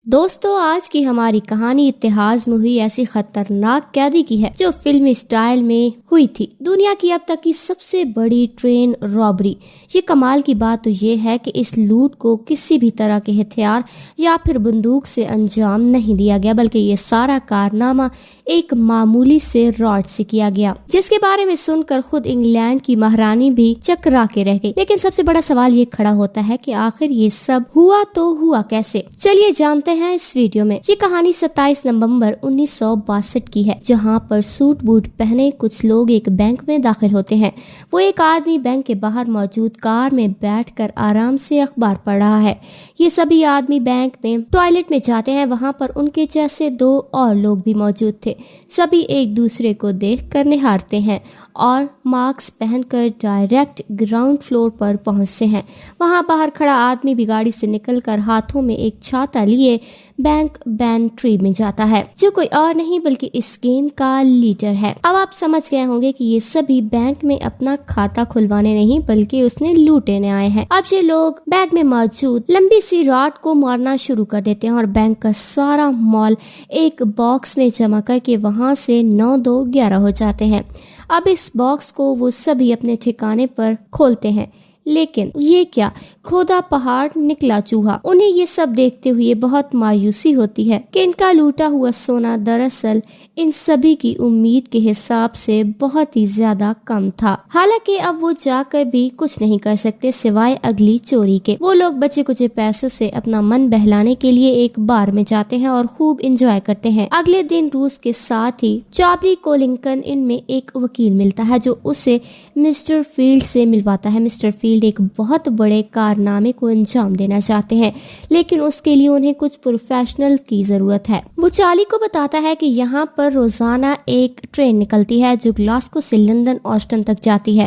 دوستو آج کی ہماری کہانی اتحاد میں ہوئی ایسی خطرناک قیدی کی ہے جو فلمی سٹائل میں ہوئی تھی۔ دنیا کی اب تک کی سب سے بڑی ٹرین رابری۔ یہ کمال کی بات تو یہ ہے کہ اس لوٹ کو کسی بھی طرح کے ہتھیار یا پھر بندوق سے انجام نہیں دیا گیا، بلکہ یہ سارا کارنامہ ایک معمولی سے راڈ سے کیا گیا، جس کے بارے میں سن کر خود انگلینڈ کی مہارانی بھی چکرا کے رہ گئی۔ لیکن سب سے بڑا سوال یہ کھڑا ہوتا ہے کہ آخر یہ سب ہوا تو ہوا کیسے؟ چلیے جانتے ہیں اس ویڈیو میں۔ یہ کہانی 27 نومبر 1962 کی ہے، جہاں پر سوٹ بوٹ پہنے کچھ لوگ ایک بینک میں داخل ہوتے ہیں۔ وہ ایک آدمی بینک کے باہر موجود کار میں بیٹھ کر آرام سے اخبار پڑھ رہا ہے۔ یہ سبھی آدمی بینک میں ٹوائلٹ میں جاتے ہیں۔ وہاں پر ان کے جیسے 2 اور لوگ بھی موجود تھے۔ سبھی ایک دوسرے کو دیکھ کر نہارتے ہیں اور ماسک پہن کر ڈائریکٹ گراؤنڈ فلور پر پہنچتے ہیں۔ وہاں باہر کھڑا آدمی بھی گاڑی سے نکل کر ہاتھوں میں ایک چھاتا لیے بینک بینٹری میں جاتا ہے، جو کوئی اور نہیں بلکہ اس گیم کا لیڈر ہے۔ اب آپ سمجھ گئے ہوں گے کہ یہ سبھی بینک میں اپنا کھاتا کھلوانے نہیں بلکہ اس نے لوٹنے آئے ہیں۔ اب یہ لوگ بینک میں موجود لمبی سی راڈ کو مارنا شروع کر دیتے ہیں اور بینک کا سارا مال ایک باکس میں جمع کر کے وہاں سے 9 2 11 ہو جاتے ہیں۔ اب اس باکس کو وہ سبھی اپنے ٹھکانے پر کھولتے ہیں، لیکن یہ کیا کھودا پہاڑ نکلا چوہا۔ انہیں یہ سب دیکھتے ہوئے بہت مایوسی ہوتی ہے کہ ان کا لوٹا ہوا سونا دراصل ان سبھی کی امید کے حساب سے بہت ہی زیادہ کم تھا۔ حالانکہ اب وہ جا کر بھی کچھ نہیں کر سکتے سوائے اگلی چوری کے۔ وہ لوگ بچے کچے پیسوں سے اپنا من بہلانے کے لیے ایک بار میں جاتے ہیں اور خوب انجوائے کرتے ہیں۔ اگلے دن روس کے ساتھ ہی چارلی کولنگٹن ان میں ایک وکیل ملتا ہے جو اسے مسٹر فیلڈ سے ملواتا ہے۔ مسٹر فیلڈ ایک بہت بڑے کارنامے کو انجام دینا چاہتے ہیں، لیکن اس کے لیے انہیں کچھ پروفیشنل کی ضرورت ہے۔ وہ چارلی کو بتاتا ہے کہ یہاں پر روزانہ ایک ٹرین نکلتی ہے جو گلاسکو سے لندن آسٹن تک جاتی ہے۔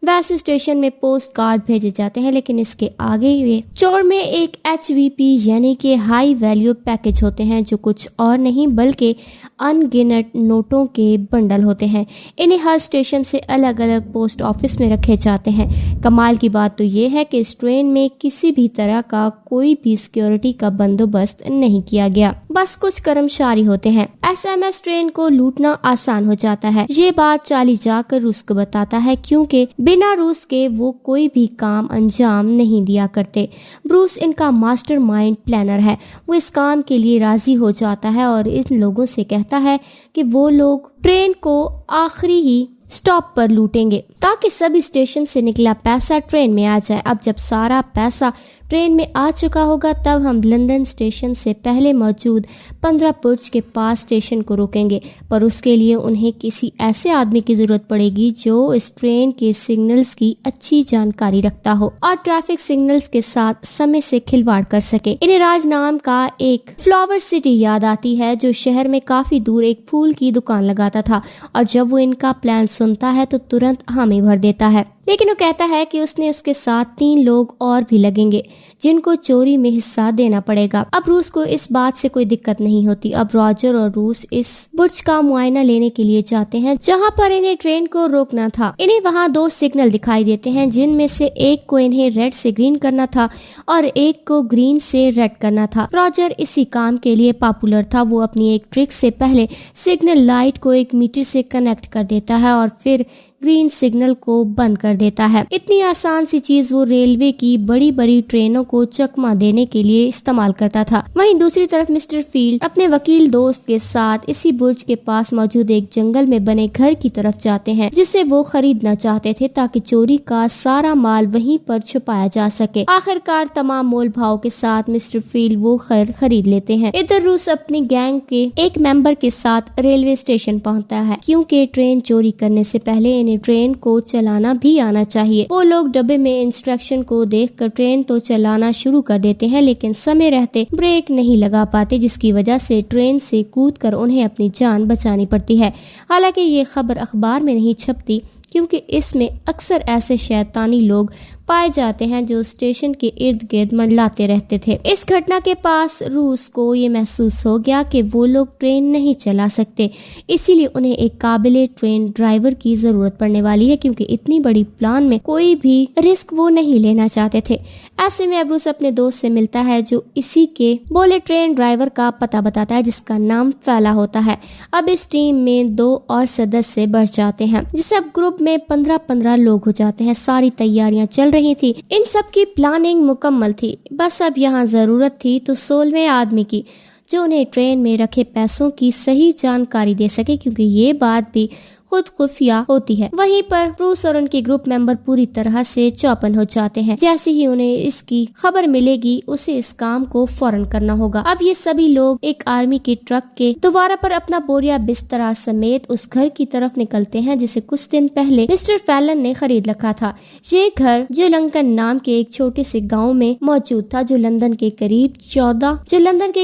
ویسے اسٹیشن میں پوسٹ کارڈ بھیجے جاتے ہیں، لیکن اس کے آگے یہ چور میں ایک HVP یعنی کہ ہائی ویلیو پیکج ہوتے ہیں، جو کچھ اور نہیں بلکہ ان گنت نوٹوں کے بنڈل ہوتے ہیں۔ انہیں ہر اسٹیشن سے الگ الگ پوسٹ آفس میں رکھے جاتے ہیں۔ کمال کی بات تو یہ ہے کہ اس ٹرین میں کسی بھی طرح کا کوئی بھی سیکیورٹی کا بندوبست نہیں کیا گیا، بس کچھ کرمچاری ہوتے ہیں۔ SMS ٹرین کو لوٹنا آسان ہو جاتا ہے۔ یہ بات چارلی جا کر روس کو بتاتا ہے، کیونکہ بنا روس کے وہ کوئی بھی کام انجام نہیں دیا کرتے۔ بروس ان کا ماسٹر مائنڈ پلانر ہے۔ وہ اس کام کے لیے راضی ہو جاتا ہے اور ان لوگوں سے کہتا ہے کہ وہ لوگ ٹرین کو آخری ہی سٹاپ پر لوٹیں گے تاکہ سبھی اسٹیشن سے نکلا پیسہ ٹرین میں آ جائے۔ اب جب سارا پیسہ ٹرین میں آ چکا ہوگا تب ہم لندن اسٹیشن سے پہلے موجود 15 برج کے پاس اسٹیشن کو روکیں گے، پر اس کے لیے انہیں کسی ایسے آدمی کی ضرورت پڑے گی جو اس ٹرین کے سگنلز کی اچھی جانکاری رکھتا ہو اور ٹریفک سگنلز کے ساتھ سمے سے کھلواڑ کر سکے۔ انہیں راج نام کا ایک فلاور سٹی یاد آتی ہے جو شہر میں کافی دور ایک پھول کی دکان لگاتا تھا، اور جب وہ ان کا پلان سنتا ہے تو ترنت حامی بھر دیتا ہے۔ لیکن وہ کہتا ہے کہ اس نے اس کے ساتھ 3 لوگ اور بھی لگیں گے جن کو چوری میں حصہ دینا پڑے گا۔ اب روس کو اس بات سے کوئی دقت نہیں ہوتی۔ اب راجر اور روس اس برج کا معائنہ لینے کے لیے جاتے ہیں جہاں پر انہیں ٹرین کو روکنا تھا۔ انہیں وہاں 2 سگنل دکھائی دیتے ہیں، جن میں سے ایک کو انہیں ریڈ سے گرین کرنا تھا اور ایک کو گرین سے ریڈ کرنا تھا۔ راجر اسی کام کے لیے پاپولر تھا۔ وہ اپنی ایک ٹرک سے پہلے سگنل لائٹ کو ایک میٹر سے کنیکٹ کر دیتا ہے اور پھر گرین سگنل کو بند کر دیتا ہے۔ اتنی آسان سی چیز وہ ریلوے کی بڑی بڑی ٹرینوں کو چکما دینے کے لیے استعمال کرتا تھا۔ وہیں دوسری طرف مسٹر فیلڈ اپنے وکیل دوست کے ساتھ اسی برج کے پاس موجود ایک جنگل میں بنے گھر کی طرف جاتے ہیں جسے وہ خریدنا چاہتے تھے تاکہ چوری کا سارا مال وہیں پر چھپایا جا سکے۔ آخرکار تمام مول بھاؤ کے ساتھ مسٹر فیلڈ وہ خرید لیتے ہیں۔ ادھر روس اپنی گینگ کے ایک ممبر کے ساتھ ریلوے اسٹیشن پہنچتا ہے، کیونکہ ٹرین چوری کرنے سے پہلے انہیں ٹرین کو چلانا بھی آنا چاہیے۔ وہ لوگ ڈبے میں انسٹرکشن کو دیکھ کر ٹرین تو چلانا شروع کر دیتے ہیں، لیکن سمے رہتے بریک نہیں لگا پاتے، جس کی وجہ سے ٹرین سے کود کر انہیں اپنی جان بچانی پڑتی ہے۔ حالانکہ یہ خبر اخبار میں نہیں چھپتی کیونکہ اس میں اکثر ایسے شیطانی لوگ پائے جاتے ہیں جو اسٹیشن کے ارد گرد منڈلاتے رہتے تھے۔ اس گھٹنا کے پاس روس کو یہ محسوس ہو گیا کہ وہ لوگ ٹرین نہیں چلا سکتے، اسی لیے انہیں ایک قابل ٹرین ڈرائیور کی ضرورت پڑنے والی ہے، کیونکہ اتنی بڑی پلان میں کوئی بھی رسک وہ نہیں لینا چاہتے تھے۔ ایسے میں اب روس اپنے دوست سے ملتا ہے جو اسی کے بولے ٹرین ڈرائیور کا پتہ بتاتا ہے، جس کا نام فیلا ہوتا ہے۔ اب اس ٹیم میں 2 اور سدسیہ بڑھ جاتے ہیں، جس سے اب گروپ میں 15 لوگ ہو جاتے ہیں۔ ساری تیاریاں چل رہی تھی، ان سب کی پلاننگ مکمل تھی، بس اب یہاں ضرورت تھی تو 16ویں آدمی کی، جو انہیں ٹرین میں رکھے پیسوں کی صحیح جانکاری دے سکے، کیونکہ یہ بات بھی خود خفیہ ہوتی ہے۔ وہیں پر روس اور ان کے گروپ ممبر پوری طرح سے چوپن ہو جاتے ہیں۔ جیسے ہی انہیں اس کی خبر ملے گی، اسے اس کام کو فوراً کرنا ہوگا۔ اب یہ سبھی لوگ ایک آرمی کے ٹرک کے دوبارہ پر اپنا بوریا بستر سمیت اس گھر کی طرف نکلتے ہیں جسے کچھ دن پہلے مسٹر فیلن نے خرید رکھا تھا۔ یہ گھر جو لنکن نام کے ایک چھوٹے سے گاؤں میں موجود تھا، جو لندن کے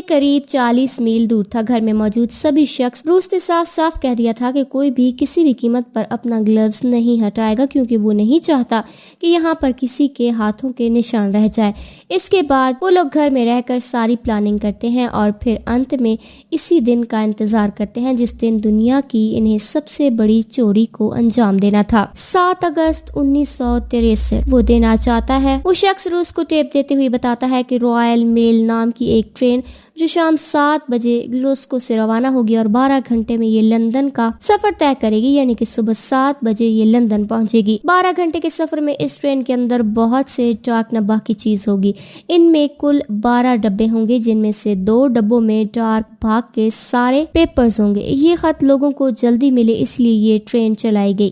قریب 40 میل دور تھا۔ گھر میں موجود سبھی شخص، روس نے صاف صاف کہہ دیا تھا کہ کوئی بھی کسی بھی قیمت پر اپنا گلوز نہیں ہٹائے گا، کیونکہ وہ نہیں چاہتا کہ یہاں پر کسی کے ہاتھوں کے نشان رہ جائے۔ اس کے بعد وہ لوگ گھر میں رہ کر ساری پلاننگ کرتے ہیں اور پھر انت میں اسی دن کا انتظار کرتے ہیں جس دن دنیا کی انہیں سب سے بڑی چوری کو انجام دینا تھا۔ 7 اگست 1963 وہ دن آ جاتا ہے۔ وہ شخص روس کو ٹیپ دیتے ہوئے بتاتا ہے کہ رائل میل نام کی ایک ٹرین جو شام 7 بجے گلاسگو سے روانہ ہوگی اور 12 گھنٹے میں یہ لندن کا سفر طے کرے گی، یعنی کہ صبح 7 بجے یہ لندن پہنچے گی۔ 12 گھنٹے کے سفر میں اس ٹرین کے اندر بہت سے ڈاک نباہ کی چیز ہوگی۔ ان میں کل 12 ڈبے ہوں گے، جن میں سے 2 ڈبوں میں ڈاک بھاگ کے سارے پیپرز ہوں گے۔ یہ خط لوگوں کو جلدی ملے، اس لیے یہ ٹرین چلائی گئی۔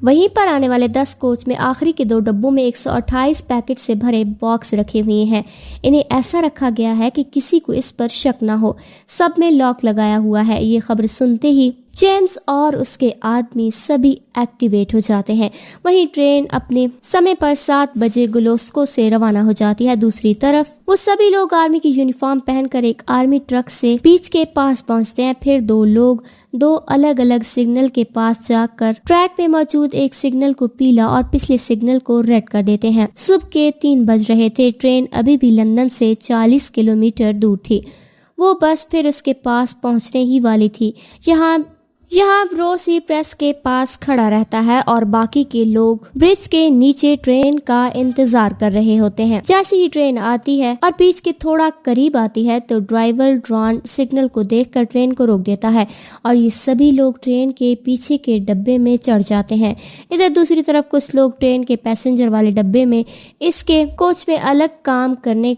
وہیں پر آنے والے 10 کوچ میں آخری کے 2 ڈبوں میں 128 پیکٹ سے بھرے باکس رکھے ہوئے ہیں۔ انہیں ایسا رکھا گیا ہے کہ کسی کو اس پر شک نہ ہو۔ سب میں لاک لگایا ہوا ہے۔ یہ خبر سنتے ہی جیمز اور اس کے آدمی سبھی ایکٹیویٹ ہو جاتے ہیں۔ وہیں ٹرین اپنے سمے پر 7 بجے گلاسگو سے روانہ ہو جاتی ہے۔ دوسری طرف وہ سبھی لوگ آرمی کی یونیفارم پہن کر ایک آرمی ٹرک سے بیچ کے پاس پہنچتے ہیں۔ پھر 2 لوگ 2 الگ الگ سگنل کے پاس جا کر ٹریک میں موجود ایک سگنل کو پیلا اور پچھلے سگنل کو ریڈ کر دیتے ہیں۔ صبح کے 3 بج رہے تھے۔ ٹرین ابھی بھی لندن سے 40 کلومیٹر دور تھی۔ وہ بس پھر اس کے پاس پہنچنے ہی والی تھی۔ یہاں روس ہی پریس کے پاس کھڑا رہتا ہے اور باقی کے لوگ برج کے نیچے ٹرین کا انتظار کر رہے ہوتے ہیں۔ جیسے ہی ٹرین آتی ہے اور بیچ کے تھوڑا قریب آتی ہے تو ڈرائیور ڈرون سگنل کو دیکھ کر ٹرین کو روک دیتا ہے اور یہ سبھی لوگ ٹرین کے پیچھے کے ڈبے میں چڑھ جاتے ہیں۔ ادھر دوسری طرف کچھ لوگ ٹرین کے پیسنجر والے ڈبے میں اس کے کوچ میں الگ کام کرنے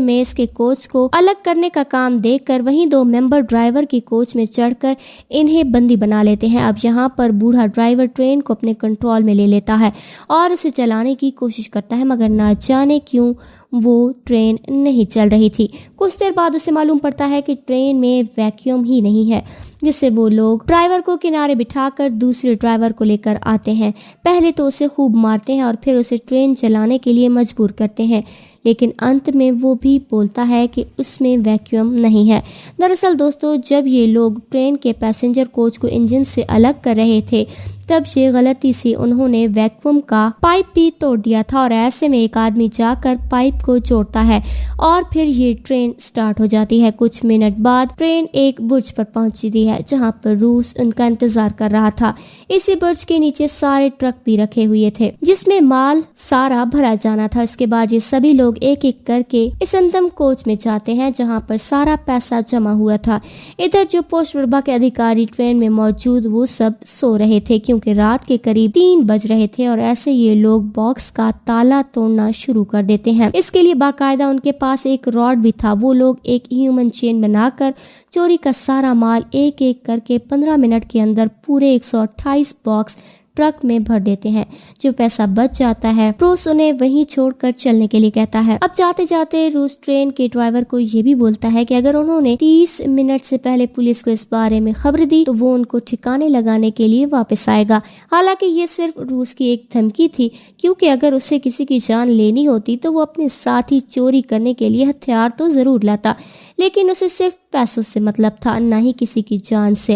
اس کے کوچ کو الگ کرنے کا کام دیکھ کر وہیں 2 ممبر ڈرائیور کی کوچ میں چڑھ کر انہیں بندی بنا لیتے ہیں۔ اب یہاں پر بوڑھا ڈرائیور ٹرین کو اپنے کنٹرول میں لے لیتا ہے اور اسے چلانے کی کوشش کرتا ہے، مگر نہ جانے کیوں وہ ٹرین نہیں چل رہی تھی۔ کچھ دیر بعد اسے معلوم پڑتا ہے کہ ٹرین میں ویکیوم ہی نہیں ہے، جس سے وہ لوگ ڈرائیور کو کنارے بٹھا کر دوسرے ڈرائیور کو لے کر آتے ہیں۔ پہلے تو اسے خوب مارتے ہیں اور پھر اسے ٹرین چلانے کے لیے مجبور کرتے ہیں، لیکن انت میں وہ بھی بولتا ہے کہ اس میں ویکیوم نہیں ہے۔ دراصل دوستو، جب یہ لوگ ٹرین کے پیسنجر کوچ کو انجن سے الگ کر رہے تھے تب یہ غلطی سے انہوں نے ویکیوم کا پائپ بھی توڑ دیا تھا اور ایسے میں ایک آدمی جا کر پائپ کو جوڑتا ہے اور پھر یہ ٹرین سٹارٹ ہو جاتی ہے۔ کچھ منٹ بعد ٹرین ایک برج پر پہنچتی ہے جہاں پر روس ان کا انتظار کر رہا تھا۔ اسی برج کے نیچے سارے ٹرک بھی رکھے ہوئے تھے جس میں مال سارا بھرا جانا تھا۔ اس کے بعد یہ سبھی لوگ ایک ایک کر کے اس انتم کوچ میں جاتے ہیں جہاں پر سارا پیسہ جمع ہوا تھا۔ ادھر جو پوسٹ وربا کے ادھیکاری ٹرین میں موجود وہ سب سو رہے تھے کیونکہ رات کے قریب 3 بج رہے تھے اور ایسے یہ لوگ باکس کا تالا توڑنا شروع کر دیتے ہیں۔ اس کے لیے باقاعدہ ان کے پاس ایک راڈ بھی تھا۔ وہ لوگ ایک ہیومن چین بنا کر چوری کا سارا مال ایک ایک کر کے 15 منٹ کے اندر پورے 128 باکس ٹرک میں بھر دیتے ہیں۔ جو پیسہ بچ جاتا ہے روس انہیں وہیں چھوڑ کر چلنے کے لیے کہتا ہے۔ اب جاتے جاتے روس ٹرین کے ڈرائیور کو یہ بھی بولتا ہے کہ اگر انہوں نے 30 منٹ سے پہلے پولیس کو اس بارے میں خبر دی تو وہ ان کو ٹھکانے لگانے کے لیے واپس آئے گا۔ حالانکہ یہ صرف روس کی ایک دھمکی تھی، کیونکہ اگر اسے کسی کی جان لینی ہوتی تو وہ اپنے ساتھ ہی چوری کرنے کے لیے ہتھیار تو ضرور لاتا، لیکن اسے صرف پیسوں سے مطلب تھا، نہ ہی کسی کی جان سے۔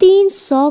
300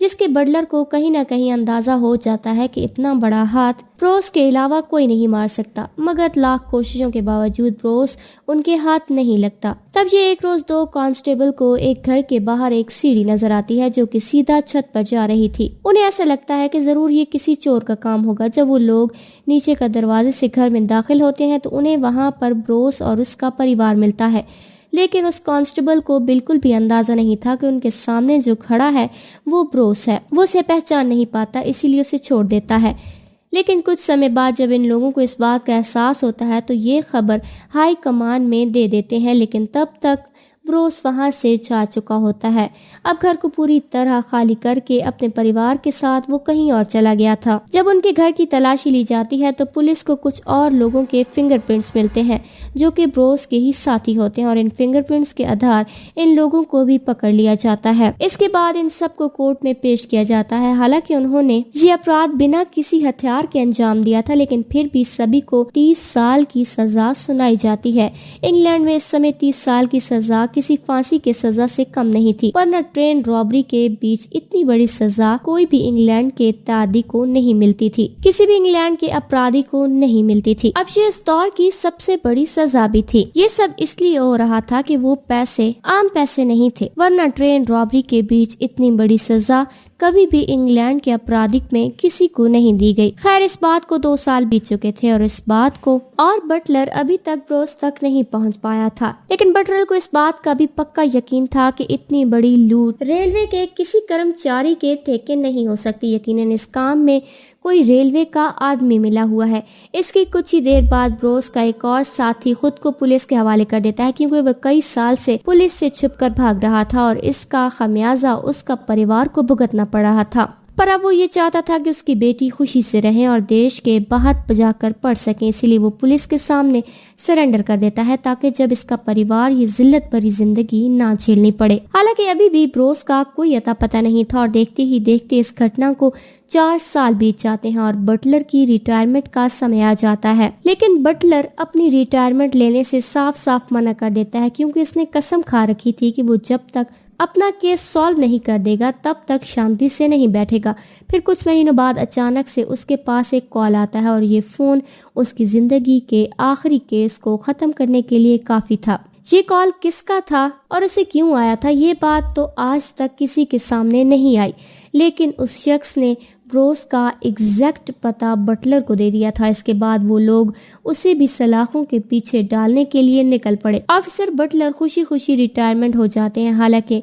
جس کے بٹلر کو کہیں نہ کہیں اندازہ ہو جاتا ہے کہ اتنا بڑا ہاتھ بروس کے علاوہ کوئی نہیں مار سکتا، مگر لاکھ کوششوں کے باوجود بروس ان کے ہاتھ نہیں لگتا۔ تب یہ ایک روز دو کانسٹیبل کو ایک گھر کے باہر ایک سیڑھی نظر آتی ہے جو کہ سیدھا چھت پر جا رہی تھی۔ انہیں ایسا لگتا ہے کہ ضرور یہ کسی چور کا کام ہوگا۔ جب وہ لوگ نیچے کا دروازے سے گھر میں داخل ہوتے ہیں تو انہیں وہاں پر بروس اور اس کا پریوار ملتا ہے، لیکن اس کانسٹیبل کو بالکل بھی اندازہ نہیں تھا کہ ان کے سامنے جو کھڑا ہے وہ بروس ہے۔ وہ اسے پہچان نہیں پاتا، اسی لیے اسے چھوڑ دیتا ہے۔ لیکن کچھ سمے بعد جب ان لوگوں کو اس بات کا احساس ہوتا ہے تو یہ خبر ہائی کمان میں دے دیتے ہیں، لیکن تب تک بروس وہاں سے جا چکا ہوتا ہے۔ اب گھر کو پوری طرح خالی کر کے اپنے پریوار کے ساتھ وہ کہیں اور چلا گیا تھا۔ جب ان کے گھر کی تلاشی لی جاتی ہے تو پولیس کو کچھ اور لوگوں کے فنگر پرنٹس ملتے ہیں جو کہ بروس کے ہی ساتھی ہوتے ہیں، اور ان فنگر پرنٹس کے آدھار ان لوگوں کو بھی پکڑ لیا جاتا ہے۔ اس کے بعد ان سب کو کورٹ میں پیش کیا جاتا ہے۔ حالانکہ انہوں نے یہ اپرادھ بنا کسی ہتھیار کے انجام دیا تھا، لیکن پھر بھی سبھی کو 30 سال کی سزا سنائی جاتی ہے۔ انگلینڈ میں اس سمے 30 سال کی سزا کسی پھانسی کے سزا سے کم نہیں تھی، ورنہ ٹرین رابری کے بیچ اتنی بڑی سزا کوئی بھی انگلینڈ کے تعدی کو نہیں ملتی تھی، کسی بھی انگلینڈ کے اپرادھی کو نہیں ملتی تھی۔ اب یہ اس دور کی سب سے بڑی سزا بھی تھی۔ یہ سب اس لیے ہو رہا تھا کہ وہ پیسے عام پیسے نہیں تھے، ورنہ ٹرین رابری کے بیچ اتنی بڑی سزا کبھی بھی انگلینڈ کے اپرادھک میں کسی کو نہیں دی گئی۔ خیر، اس بات کو 2 سال بیت چکے تھے اور اس بات کو اور بٹلر ابھی تک بروس تک نہیں پہنچ پایا تھا، لیکن بٹلر کو اس بات کا بھی پکا یقین تھا کہ اتنی بڑی لوٹ ریلوے کے کسی کرمچاری کے ٹھیکے نہیں ہو سکتی۔ یقیناً اس کام میں کوئی ریلوے کا آدمی ملا ہوا ہے۔ اس کی کچھ ہی دیر بعد بروس کا ایک اور ساتھی خود کو پولیس کے حوالے کر دیتا ہے، کیونکہ وہ کئی سال سے پولیس سے چھپ کر بھاگ رہا تھا اور اس کا خمیازہ اس کا پریوار کو بھگتنا پڑ رہا تھا۔ پر اب وہ یہ چاہتا تھا کہ اس کی بیٹی خوشی سے رہے اور دیش کے باہر جا کر پڑھ سکیں، اسی لیے وہ پولیس کے سامنے سرنڈر کر دیتا ہے تاکہ جب اس کا پریوار یہ ذلت بھری زندگی نہ جھیلنی پڑے۔ حالانکہ ابھی بھی بروس کا کوئی اتا پتہ نہیں تھا اور دیکھتے ہی دیکھتے اس گھٹنا کو 4 سال بیت جاتے ہیں اور بٹلر کی ریٹائرمنٹ کا سمے آ جاتا ہے۔ لیکن بٹلر اپنی ریٹائرمنٹ لینے سے صاف صاف منع کر دیتا ہے، کیونکہ اس نے قسم کھا رکھی تھی کہ وہ جب تک اپنا کیس سالو نہیں کر دے گا تب تک شانتی سے نہیں بیٹھے گا۔ پھر کچھ مہینوں بعد اچانک سے اس کے پاس ایک کال آتا ہے اور یہ فون اس کی زندگی کے آخری کیس کو ختم کرنے کے لیے کافی تھا۔ یہ کال کس کا تھا اور اسے کیوں آیا تھا، یہ بات تو آج تک کسی کے سامنے نہیں آئی، لیکن اس شخص نے بروس کا ایگزیکٹ پتہ بٹلر کو دے دیا تھا۔ اس کے بعد وہ لوگ اسے بھی سلاخوں کے پیچھے ڈالنے کے لیے نکل پڑے۔ آفیسر بٹلر خوشی خوشی ریٹائرمنٹ ہو جاتے ہیں۔ حالانکہ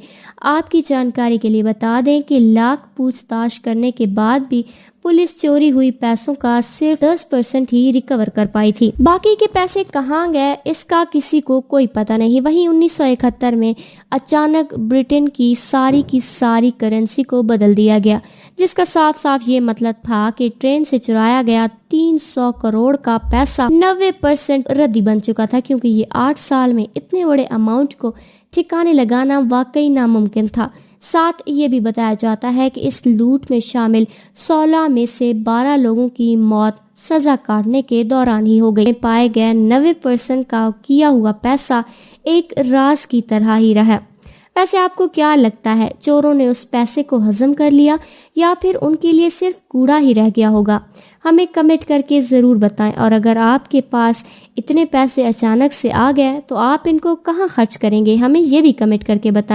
آپ کی جانکاری کے لیے بتا دیں کہ لاکھ پوچھ تاچھ کرنے کے بعد بھی پولیس چوری ہوئی پیسوں کا صرف 10% ہی ریکور کر پائی تھی۔ باقی کے پیسے کہاں گئے اس کا کسی کو کوئی پتہ نہیں۔ وہیں 1971 میں اچانک برٹن کی ساری کرنسی کو بدل دیا گیا، جس کا صاف صاف یہ مطلب تھا کہ ٹرین سے چرایا گیا 300 کروڑ کا پیسہ 90% ردی بن چکا تھا، کیونکہ یہ 8 سال میں اتنے بڑے اماؤنٹ کو ٹھکانے لگانا واقعی ناممکن تھا۔ ساتھ یہ بھی بتایا جاتا ہے کہ اس لوٹ میں شامل 16 میں سے 12 لوگوں کی موت سزا کاٹنے کے دوران ہی ہو گئی۔ پائے گئے 90% کا کیا ہوا پیسہ ایک راز کی طرح ہی رہا۔ ویسے آپ کو کیا لگتا ہے، چوروں نے اس پیسے کو ہضم کر لیا یا پھر ان کے لیے صرف کوڑا ہی رہ گیا ہوگا؟ ہمیں کمنٹ کر کے ضرور بتائیں، اور اگر آپ کے پاس اتنے پیسے اچانک سے آ گئے تو آپ ان کو کہاں خرچ کریں گے، ہمیں یہ بھی کمنٹ کر کے بتائیں۔